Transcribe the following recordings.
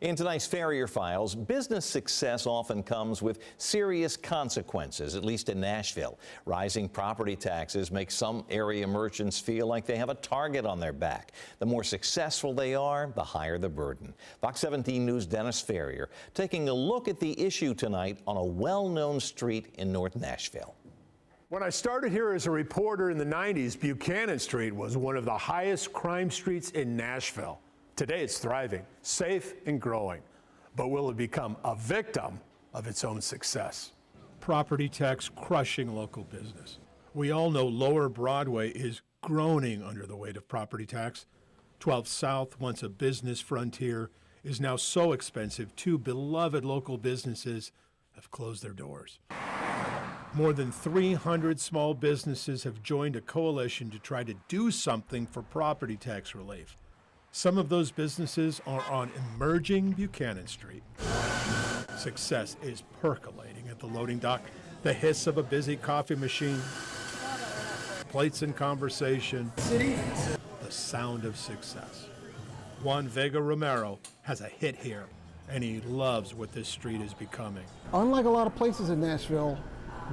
In tonight's Farrier Files, business success often comes with serious consequences, at least in Nashville. Rising property taxes make some area merchants feel like they have a target on their back. The more successful they are, the higher the burden. Fox 17 News' Dennis Farrier taking a look at the issue tonight on a well-known street in North Nashville. When I started here as a reporter in the 90s, Buchanan Street was one of the highest crime streets in Nashville. Today it's thriving, safe and growing. But will it become a victim of its own success? Property tax crushing local business. We all know Lower Broadway is groaning under the weight of property tax. 12th South, once a business frontier, is now so expensive, two beloved local businesses have closed their doors. More than 300 small businesses have joined a coalition to try to do something for property tax relief. Some of those businesses are on emerging Buchanan Street. Success is percolating at the loading dock. The hiss of a busy coffee machine, plates in conversation, the sound of success. Juan Vega Romero has a hit here, and he loves what this street is becoming. Unlike a lot of places in Nashville,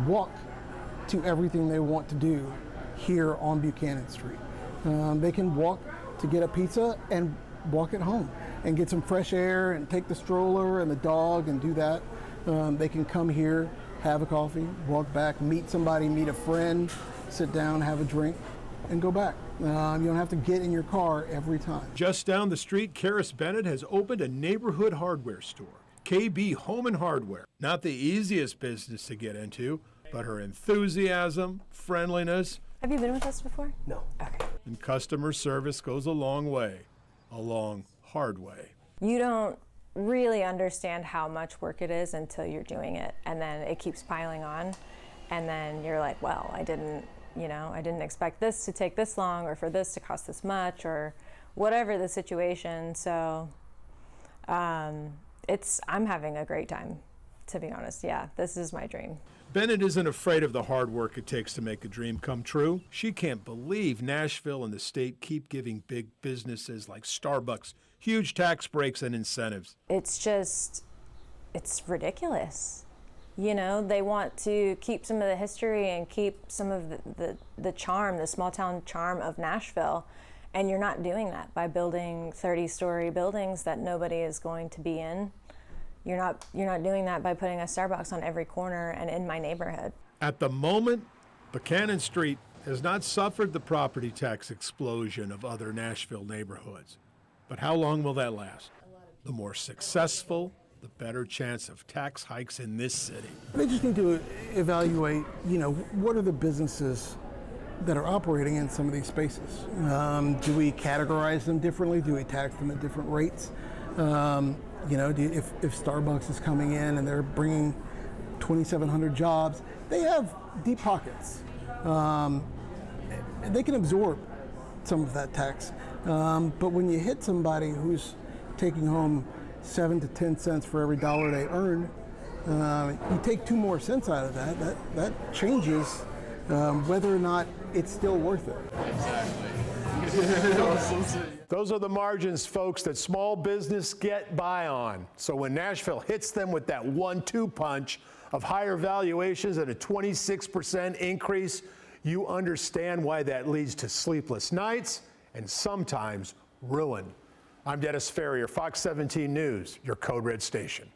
walk to everything they want to do here on Buchanan Street. They can walk to get a pizza and walk it home and get some fresh air and take the stroller and the dog and do that. They can come here, have a coffee, walk back, meet somebody, meet a friend, sit down, have a drink, and go back. You don't have to get in your car every time. Just down the street, Karis Bennett has opened a neighborhood hardware store, KB Home and Hardware. Not the easiest business to get into, but her enthusiasm, friendliness. Have you been with us before? No. Okay. And customer service goes a long way, a long, hard way. You don't really understand how much work it is until you're doing it, and then it keeps piling on, and then you're like, well, I didn't expect this to take this long, or for this to cost this much, or whatever the situation. So I'm having a great time, to be honest. Yeah, this is my dream. Bennett isn't afraid of the hard work it takes to make a dream come true. She can't believe Nashville and the state keep giving big businesses like Starbucks huge tax breaks and incentives. It's ridiculous. You know, they want to keep some of the history and keep some of the charm, the small town charm of Nashville. And you're not doing that by building 30-story buildings that nobody is going to be in. You're not doing that by putting a Starbucks on every corner and in my neighborhood. At the moment, Buchanan Street has not suffered the property tax explosion of other Nashville neighborhoods. But how long will that last? The more successful, the better chance of tax hikes in this city. They just need to evaluate, what are the businesses that are operating in some of these spaces? Do we categorize them differently? Do we tax them at different rates? If Starbucks is coming in and they're bringing 2,700 jobs, they have deep pockets. They can absorb some of that tax. But when you hit somebody who's taking home 7 to 10 cents for every dollar they earn, you take 2 more cents out of that changes whether or not it's still worth it. Exactly. Those are the margins, folks, that small business get by on. So when Nashville hits them with that 1-2 punch of higher valuations and a 26% increase, you understand why that leads to sleepless nights and sometimes ruin. I'm Dennis Farrier, Fox 17 News, your Code Red station.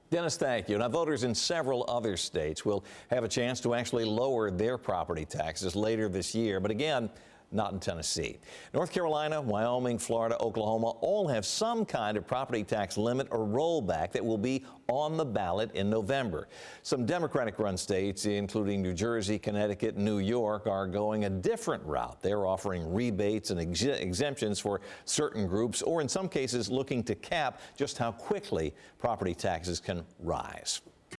Dennis, thank you. Now, voters in several other states will have a chance to actually lower their property taxes later this year. But again, not in Tennessee. North Carolina, Wyoming, Florida, Oklahoma all have some kind of property tax limit or rollback that will be on the ballot in November. Some Democratic-run states, including New Jersey, Connecticut, and New York, are going a different route. They're offering rebates and exemptions for certain groups, or in some cases looking to cap just how quickly property taxes can rise.